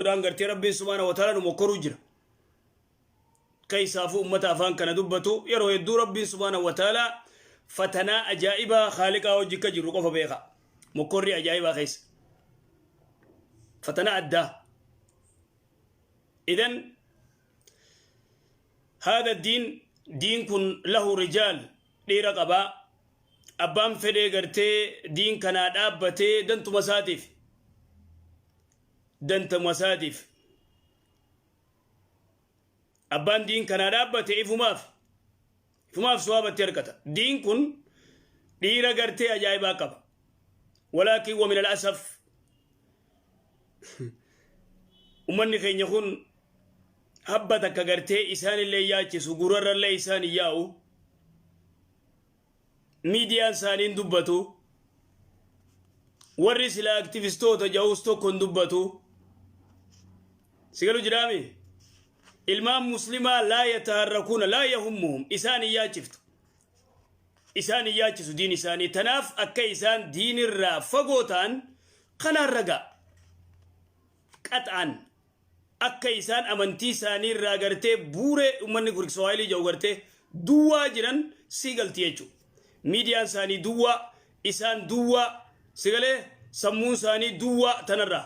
بران غرتي ربي سبحانه وتعالى مكرو جرا كيسافو أمتا أفان كان دبتو يرو يدو ربي سبحانه وتعالى فتنا أجائبا خالقا وجيكا جرو قفا بيخا مكري أجائبا خيس فتنا أدى إذن هذا الدين دين كن له رجال ديرا قبا أبام فدي غرتي دين كان دابتي دنت مساتف أبان دين كان دابتي إفماف سواب التركة دين كن ديرا غرتي أجايبا قبا ولكن ومن الأسف أمني خين يكون هبتك غرتي إسان اللي ياتي سغرر اللي إسان ياو ميديا سانين دبتو ورس لا اكتيفيستو تجاوزتو كن دبتو سيقولوا جرامي المام مسلمة لا يتحركون لا يهمهم إساني ياتشفت إساني ياتشف دين إساني تناف أكا إسان دين الرا فقوتان قنا الرقا قطعا أكا إسان أمنتي ساني الرا غرتي بوري أمني قرق سوائلي جو غرتي دوا جران سيقل تيجو ميديا ساني دوا إسان دوا سيقلي سمون ساني دوا تنرى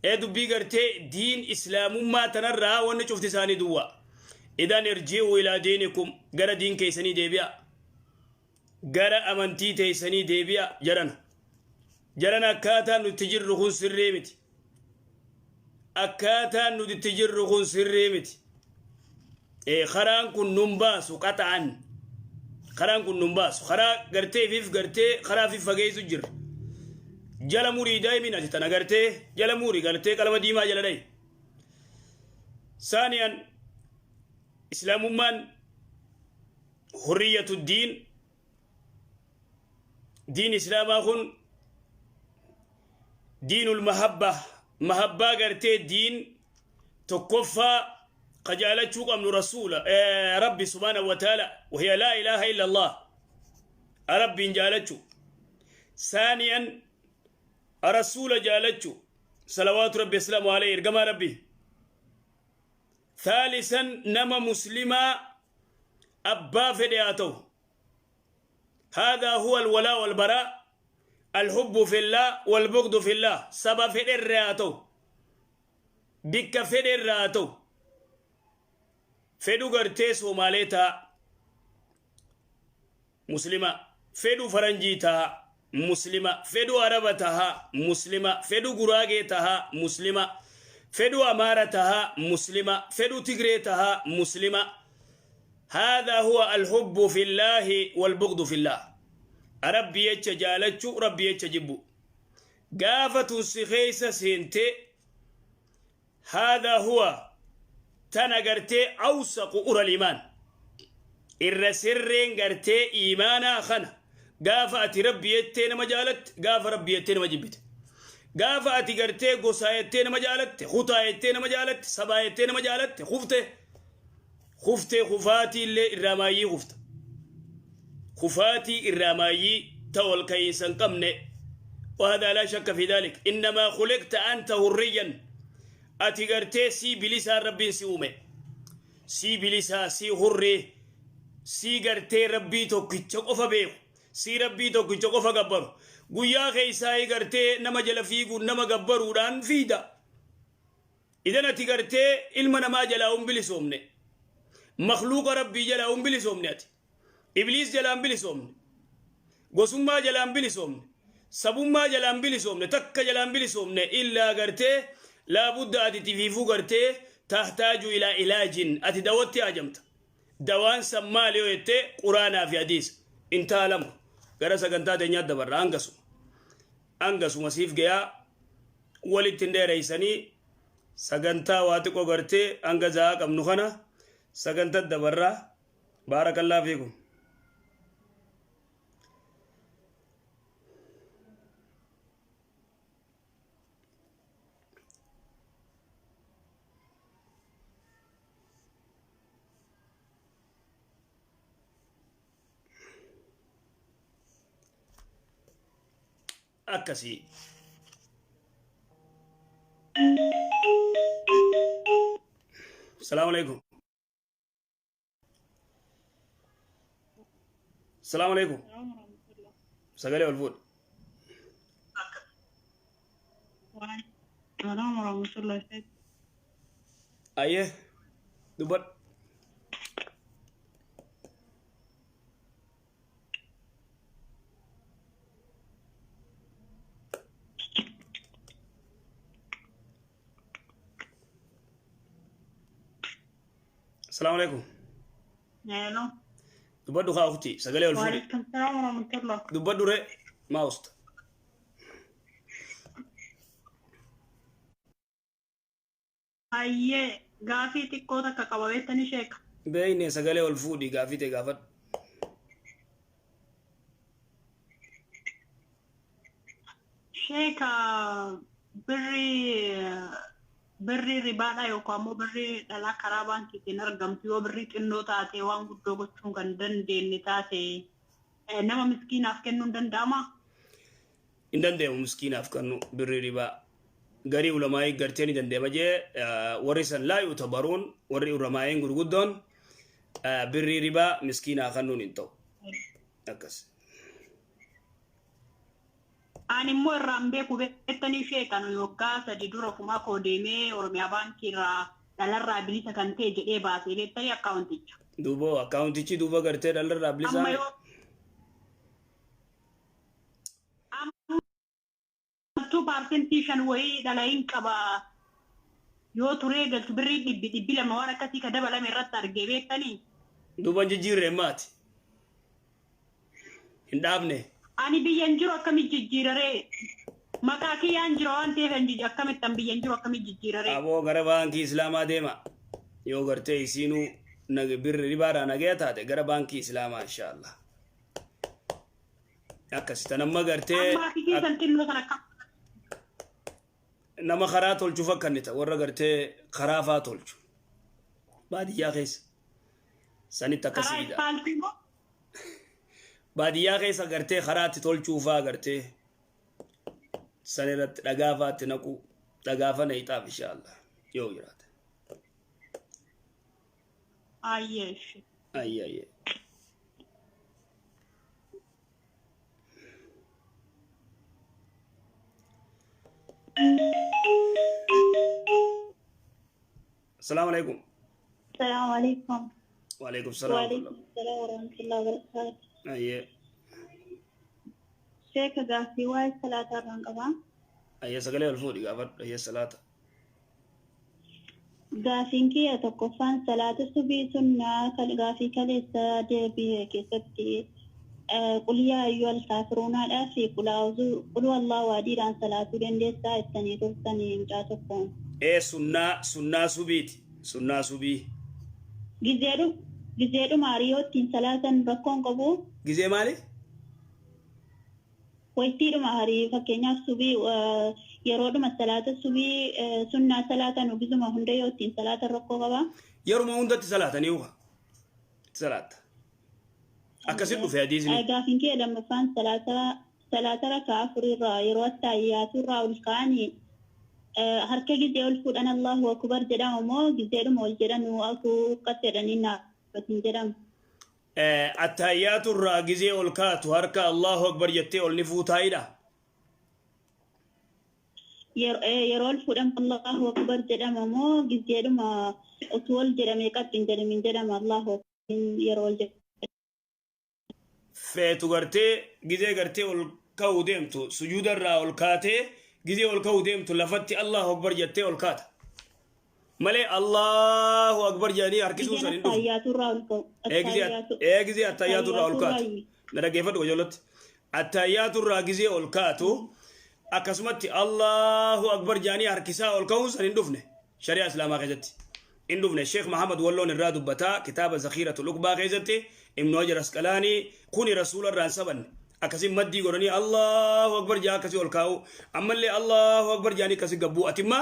ايدو بيغرتي دين إسلام ما تنرى وانا شفت ساني دوا إذن ارجعوا إلى دينكم غرا دين كيساني ديبيا غرا أمنتي تيساني ديبيا جرنا أكاتا نتجرخون سريمتي أكاتا نتجرخون سريمتي خران كن نمباسو قطعا خران كن نمباسو خرا غرتي فيف غرتي خرا فيف فغيسو جر جلا موري دايمين أجتنا غرتي جلا موري غرتي كلمة ديما جلا داي ثانيا إسلام من حرية الدين دين إسلام أخون دين المحبة محبة غرتي دين تكفى قجالت شوق من رسول ربي سبحانه وتعالى وهي لا إله إلا الله ربي جالت ثانيا الرسول جالت صلوات ربي السلام عليه إرقما ربي ثالثا نما مسلما أبا فدياتو هذا هو الولاء والبراء الحب في الله والبغض في الله سبا فديراتو بك فديراتو فدو غرتي سوماليتا مسلمة فدو فرنجيتا مسلمة فدو عربتها مسلمة فدو غراغيتها مسلمة فدو أمارتها مسلمة فدو تغريتها مسلمة هذا هو الحب في الله والبغض في الله ربي يتجالتشو ربي يتجبو قافة السخيسة سينتي هذا هو تنغرتي أوسق أورا الإيمان الرسرين غرتي إيمانا خنا غافة ربي يتين مجالت غافة ربي يتين مجبت غافة غرتي قصا يتين مجالت خطا يتين مجالت سبا يتين مجالت خفتي خفاتي اللي الرمايي خفاتي الرمايي تول كيسا قمني وهذا لا شك في ذلك إنما خلقت أنت هريا أتغرتي سي بلسا ربي سيومي سي بلسا سي هري سي غرتي ربي توكيتشو قفا بيخ سي ربي توكيتشو قفا قبرو قويا خيساي غرتي نما جلفيقو نما قبرو دان فيدا إذن أتغرتي إلما نما جلاهم بلسومني مخلوق ربي جلاهم بلسومني أتي إبليس جلام بلسومني قسم جلام بلسومني سبوما جلام بلسومني تك جلام بلسومني إلا غرتي لابد أن تفيفو غرتي تحتاج إلى علاج أتدوتي أجمت دوان سمالي ويتي قرآن في حديث انتهى الأمر غرسا كنتا دنيا دبر أنغسو مسيف جيا ولتندي رئيساني سغنتا واتقو غرتي أنغزا كم نخنا سغنتا دبر بارك الله فيكم أكسي السلام عليكم. السلام عليكم. السلام ورحمة الله. سقالي والفول. وعليكم السلام ورحمة الله. أيه دبر. السلام عليكم. نعم. دبر دخا أختي سقالي والفول. وعليكم السلام ورحمة الله. دبر دوري ما وسط. هاي قافي تكوتا كقبابيتني شيك. بيني سقالي والفول قافي تقافت. شيك بري ربانا يوكامو بري دلا كرابان كي نرغم تيو بري تنو تاتي وان غدو غچون غندن دين تاتي نما مسكين افكنون دنداما إن دندي مسكين أفكانو بري ربا غري علماء غرتيني دندي ماجي ورثا لا يعتبرون وري علماء غرغدون بري ربا مسكين أخنون انتو أكس ani mo rambe ku bettani shekanu yokka sadi duro kuma ko deme ormiya banki ra dalarra bilisa kan te jede ba sai le tari account icha دوبو أكاونتي تي دوبا غرتي دالر رابليسا amma yo 2% tishan way dalain kaba yo ture gal tubri dibbi lama wara kasi ka dabala me ratta arge bettani دوبا جيجير مات هندابني ani biyan jiro akami jijjirare makaki yan jiro ante hanji akami tambiyan jiro akami jijjirare أبو غربانكي إسلاما ديما يو غرتي سينو نغ بر ربارا نغيتا دي غربانكي إسلاما إن شاء الله أكس تنمى غرتي amma kiki santin no kana نما خرات والشو فكنتا ورا غرتي خرافات والشو بعد يا خيس سني kara تكسيدا ispaltimo بعد يا خيس غرتي خرات تولشو فا غرتي سنرت دغافات نكو دغافا نيتا إن شاء الله يو يرات ayesh أي أي السلام عليكم. السلام عليكم. وعليكم السلام ورحمة وعليكم الله. السلام ورحمة الله وبركاته. أي شيخ قاسي واي صلاة الرنقبة أي سقلي الفول قافت هي الصلاة. قاسين كي يتقفان صلاة الصبي سنة قاسي كاليسا ديبي كيستي قل يا أيها الكافرون الآسي قل أعوذ قل والله وادير عن صلاة دندسة الثانية الثانية مجاتكم إيه سنة سبيت سنة سبي. جزيرو ماريو تين صلاة ركون قبو جزء مالي؟ ويتيرو مهاري فكينا سبي يرودو صلاة السبي سنة صلاة نبيزو مهنديو تين صلاة ركو قبا يوم ما عندك صلاة نيوها صلاة. أكسر في حديث لي. قافين كي لما فان صلاة ركعة فريرا يرو التايات الرا والكاني هركا جزيرو الفود أنا الله أكبر جدا ومو جزيرو موجدا وأكو قترنينا فتنجرم التحيات الراجزي والكات وهركا الله أكبر يتي والنفوت هايدا. yeroo fuudhan Allahu akbar jedhama moo jedhuma utuu ol jedhamee qabxin jedhamin jedhama Allahu yeroo ol jedhama. Feetu gartee gizee gartee ol ka'uu deemtu sujuudarraa ol kaatee gizee ol ka'uu deemtu lafatti Allahu akbar jettee ol kaata. malee Allahu akbar jedhanii harkisuu san hin dhufu. Gizee attayyaatuurraa ol kaatu. Na dhaggeeffadhu ijoollotti. Attayyaatuurraa gizee ol kaatu. akkasumatti Allahu akbar jaanii harkisaa ol ka'uun san hin dhufne shari'a islaamaa keessatti hin dhufne Sheekh Muhammad Walloon irraa dubbataa kitaaba Zakhiratul Uqbaa keessatti Ibnu Hajar Asqalaanii kuni rasuula irraan sabanne akkasiin maddii godhanii Allahu akbar jaa akkasii ol kaa'u ammallee Allahu akbar jaanii akkasii gabbuu atimma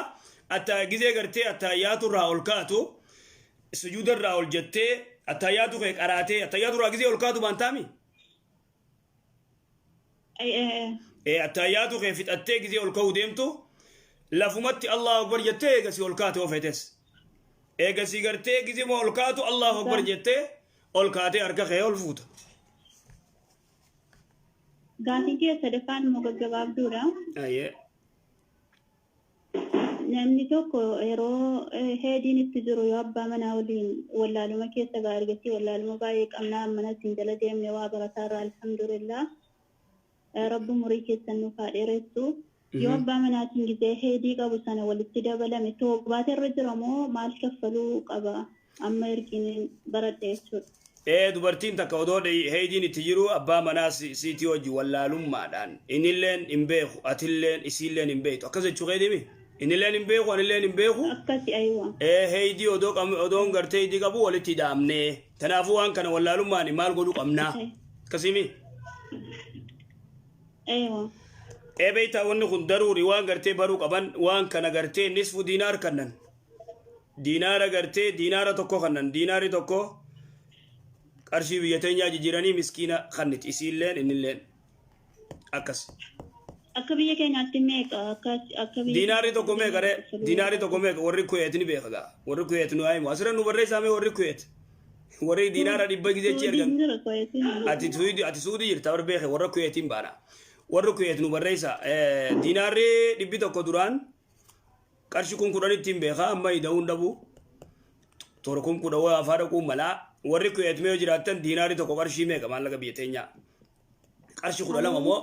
gizee gartee attayyaatuurraa ol kaatu sujuudarraa ol jettee attayyaatu kee qaraatee attayyaatuurraa gizee ol kaatu baantaami. attayyaatu kee fixattee gizee ol ka'uu deemtu lafumatti Allahu akbar jettee eegasii ol kaate ofeetes eega si gartee gizima ol kaatu Allahu akbar jettee ol kaatee harka kee ol fuuta. Gaafii kee sadaffaan immoo gaggabaabduudha. Ayyee. Namni tokko yeroo heediin itti jiru yoo abbaa manaa waliin wallaaluma keessa argatti wallaaluma baay'ee qabnaa mana ittiin jala deemne waa barataarra alhamdulillah rabbi murii keessan nuuf haa dheeressu. Yoo abbaa manaatiin gisee heedii qabu sana walitti dabalame toobaate irra jira moo maal kaffaluu qaba amma ergiin baradhe jechuudha. Dubartiin takka odoo heediin itti jiru abbaa manaa siitii hojii wallaalummaadhaan innilleen hin beeku atilleen isiilleen hin beektu akkas jechuu qeedimi innilleen hin beeku anilleen hin beeku akkasi aywa heedii odoo gartee heedii qabu walitti daamnee kanaafuu waan kana wallaalummaan maal godhuu qabnaa akkasimi aywa beeytaa wanni kun daruuri waan gartee baruu qaban waan kana gartee nisfu diinaar kannan diinaara gartee diinaara tokko kannan diinaari tokko qarshii biyya teenyaa jijjiiranii miskiina kannit isiilleen innilleen akkas. Akka biyya keenyaatti meeqa akka biyya diinaari tokko meeqa re diinaari tokko meeqa warri kuyeet ni beeka gaa warri kuyeet nu haimu asirra nu barreessaame warri kuyeet warri diinaara dhibba gizeechi ergan ati suudii jirta warri beeke warra kuyeetiin baana warri kuyeet nu barreessa diinaarri dhibbi tokko duraan qarshii kun kudhanittiin beeka amma ida'uun dhabu toora kun kudha waa afaa dhaquu malaa warri kuyeet mee jiraattan diinaari tokko qarshii meeqa maallaqa biyya teenyaa qarshii kudha lama moo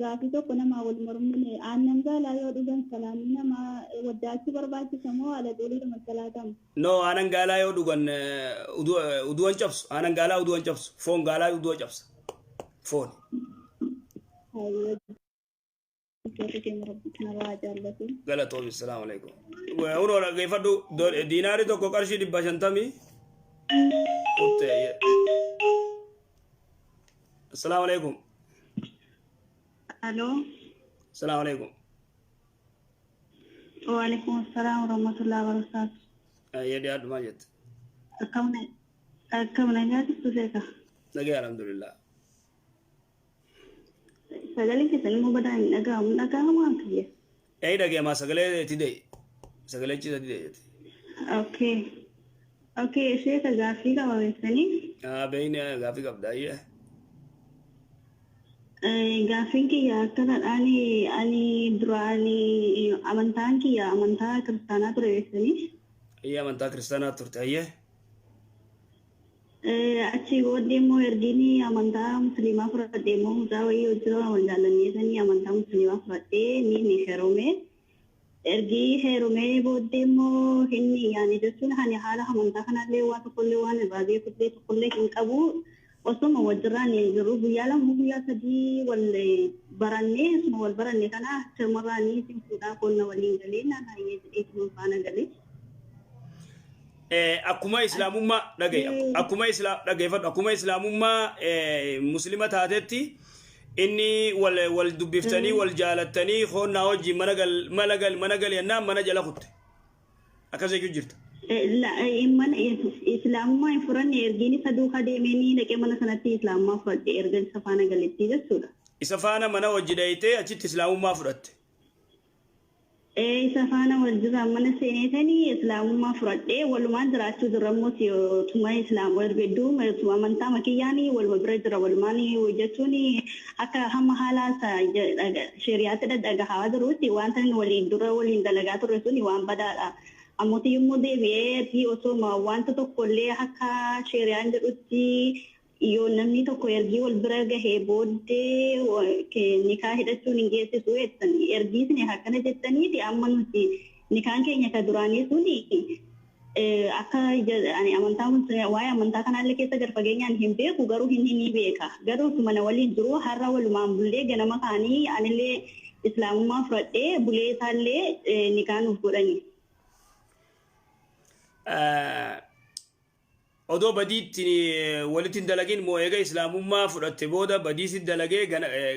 gaafii tokko nama wal mormine aannan gaalaa yoo dhugan salaamii nama waddaachuu barbaachisa moo ala doliidhuma salaatamu no aanan gaalaa yoo dhugan uduwan cabsu aanan gaalaa uduwan cabsu foon gaalaa uduwa cabsa foon galatoomi assalaamu alaikum unoo dhaggeeffadhu diinaari tokko qarshii 150 السلام عليكم. الو السلام عليكم. وعليكم السلام ورحمة الله وبركاته. يا دي ما جت. كم نجات تسيكا؟ نجي الحمد لله. سجلي كسل مو بدأ نجا ما كيه. أي نجي ما سجلي تدي. سجلي تدي. اوكي شيخ غافي کا وسنی بین غافی کا بدایہ غافی کی یا کنا ani durani amantaan ki ya amantaa kristaanaa ture wesani amantaa kristaanaa turte ayye achi booddee immoo ergini amantaa musliimaa fudhadhee immoo mucaa wayii hojii wal jaallanneesanii amantaa musliimaa fudhadhee ni heerumee ergi heerumee booddee immoo inni yaani jechuun hani haala amantaa kanallee waa tokkollee waan irraa beekutlee tokkollee hin qabu osuma wajjirraan jiru guyyaa lama guyyaa sadii wal barannee osuma wal baranne kana shamarraanii simfuudhaa qonna waliin galee naan hayyee jedhee faana galee. Akkuma islaamummaa dhaggeeffadhu akkuma islaamummaa muslima taatetti inni wal dubbiftanii wal jaalattanii hoonnaa hojii mana gal yennaan mana jala kutte akkas jechuun jirta. Mana islaamummaa hin furanne ergiin isa duukaa deemanii dhaqee mana sanatti islaamummaa fudhadhe erga isa faana galetti jechuudha. Isa faana mana hojii dhayitee achitti islaamummaa fudhatte. Isa faana wal jiraan mana seenetanii islaamummaa fudhadhee walumaan jiraachuu jirrammoo tuma islaam wal bedduu tuma amantaa makiyyaanii wal bira jira walumaan jechuun akka hamma haala shari'aatti dhadhagahaa jiruutti wanta waliin dura waliin dalagaa turre suni waan badaadha. Ammoti yommuu deebi'ee osoo wanta tokkollee akka shari'aan jedhutti yoo namni tokko ergii wal bira gahee booddee nikaa hidhachuun hin geessisu jettanii ergii isin akkana jettaniiti amma nuti nikaan keenya ka duraanii suni akka amantaa waa'ee amantaa kanaallee keessa gar fageenyaan hin beeku garuu ni beeka garuu mana waliin jiru har'a walumaan bullee ganama kaanii anillee islaamummaa fudhadhee bulee isaallee nikaa nuuf godhani. Odoo badiitti walitti dalagin moo eega islaamummaa fudhatte booda badiisit dalagee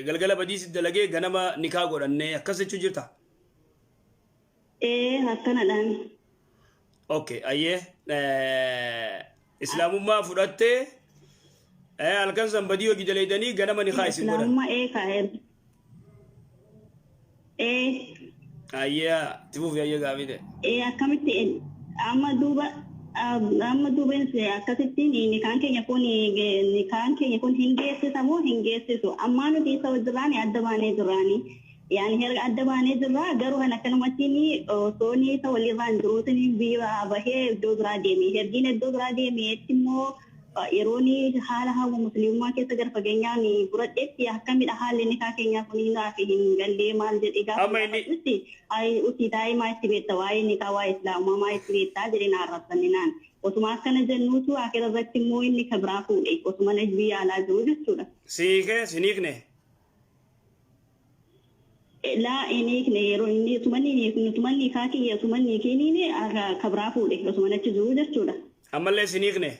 galgala badiisit dalagee ganama nikaa godhanne akkas jechuu jirta? Akkanadhaan. Okay, ayyee islaamummaa fudhatte halkan san badii hojii dalaydanii ganama nikaa isin godhan. Islaamummaa Ayyee tifuuf ayyee gaafite. Akkamitti amma duuba amma duubeen akkasittiin nikaan keenya kun hin geessisamoo hin geessisu ammaa nuti isa wajjirraani adda baanee jirraani yaani herga adda baanee jirraa garuu kan akkanumattiin osooni isa walirraan jiruutiin biyya bahee iddoo biraa deemee hergiin iddoo biraa deemeetti immoo yerooni haala hawa musliimummaa keessa gara fageenyaan buradheetti akkamidha haalli nikaa keenyaa kun hin gallee maal jedhee gaafatatti uti taa'ee maa itti beekta waa'ee nikaa waa'ee islaamaa maa itti beektaa jedheen arrabsanninaan osuma akkana jennuutu akira irratti immoo inni kabraa fuudhe osuma na biyya alaa jiru jechuudha. Siikee siniikne. Laa iniikne yeroo inni tumanni kaakiyya tumanni keeniin kabraa fuudhe osuma nachi jiru jechuudha. Ammallee siniikne.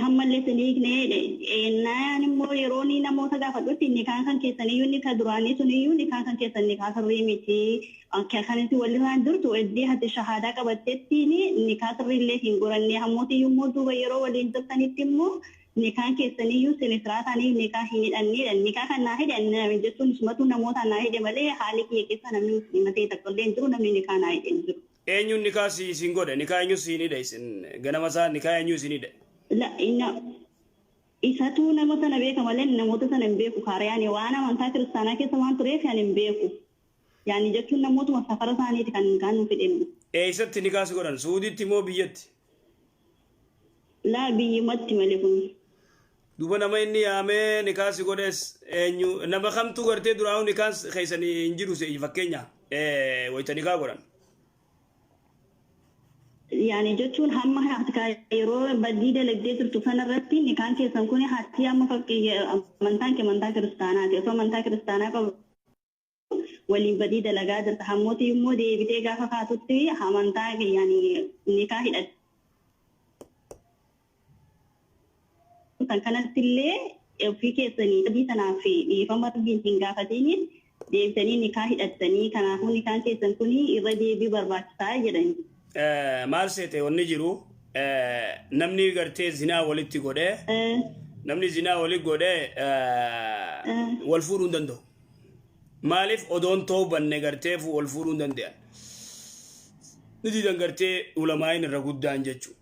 Hammallee siniikne naan immoo yeroo ni namoota gaafadhutti nikaan kan keessaniyyuu ni ka duraanii suniyyuu nikaan kan keessan nikaa sirrii miti kanatti walirraan jirtu iddii hati shahaadaa qabatteetti nikaa sirriillee hin goranne hammootiyyuu immoo duuba yeroo waliin jirtanitti immoo nikaan keessaniyyuu sinifiraa ta'anii nikaa hin hidhannedha nikaa kan naa hidhan jechuun isumatu namoota naa hidhe malee haali kiyya keessa namni musliima ta'e tokkollee hin jiru namni nikaa naa hidhe hin jiru. Eenyuun nikaa siin godhe nikaa eenyu siin hidhe isin ganama isaa nikaa eenyu siin hidhe. La isatu nama sana beeka malee namoota sana hin beeku kaarayaan waan amantaa kiristaanaa keessa waan tureef yan hin beeku yaani jechuun namootuma safara isaaniiti kan nu fidhenu. Eessatti nikaa si godhan Suudiitti moo biyyatti? La biyyumatti malee kun. Duuba nama inni yaamee nikaa si godhes eenyu nama kamtu gartee duraa'u nikaan keessanii hin jiru fakkeenya wayita nikaa godhan. Yaani jechuun hamma yeroo badii dalagdee jirtu sanarratti nikaan keessan kun hatti amma fakkii amantaan kiristaanaati osoo amantaa kiristaanaa qabu waliin badii dalagaa jirta hammooti immoo deebitee gaafa kaatutti amantaa yaani nikaa hidhatu. Kan kanatti illee ofii keessanii badii sanaaf dhiifama rabbiin hin gaafatiin deebitanii nikaa hidhattanii kanaafuu nikaan keessan kun irra deebii barbaachisaa jedhani. Maal seete wanni jiru namni gartee zinaa walitti godhee namni zinaa walitti godhee wal fuudhuu hin danda'u. Maaliif odoon toobanne gartee wal fuudhuu hin danda'an. Nuti gartee ulamaa'in irra guddaan jechuudha.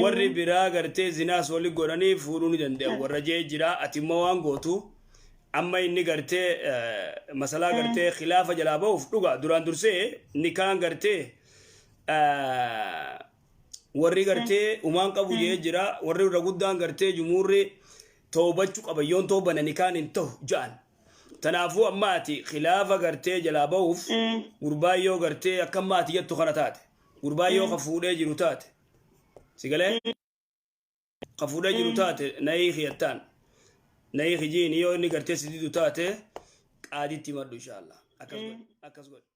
Warri biraa gartee zinaas walitti godhanii fuudhuu ni danda'an. Warra jee jira ati immoo waan gootu amma inni gartee masalaa gartee khilaafa jalaa ba'uuf dhuga duraan dursee nikaan gartee warri gartee umaan qabu jee jira warri irra guddaan gartee jumhurri toobachuu qaba yoon toobana nikaan hin ta'u ja'an tanaafuu amma ati khilaafa gartee jalaa ba'uuf gurbaayyoo gartee akka maati jettu kana taate gurbaayyoo ka fuudhee jiru taate sigalee ka fuudhee jiru taate nayii khiyattaan nayii khijiin yoo inni gartee sidiidu taate qaaditti maddu inshaallah akkas godhe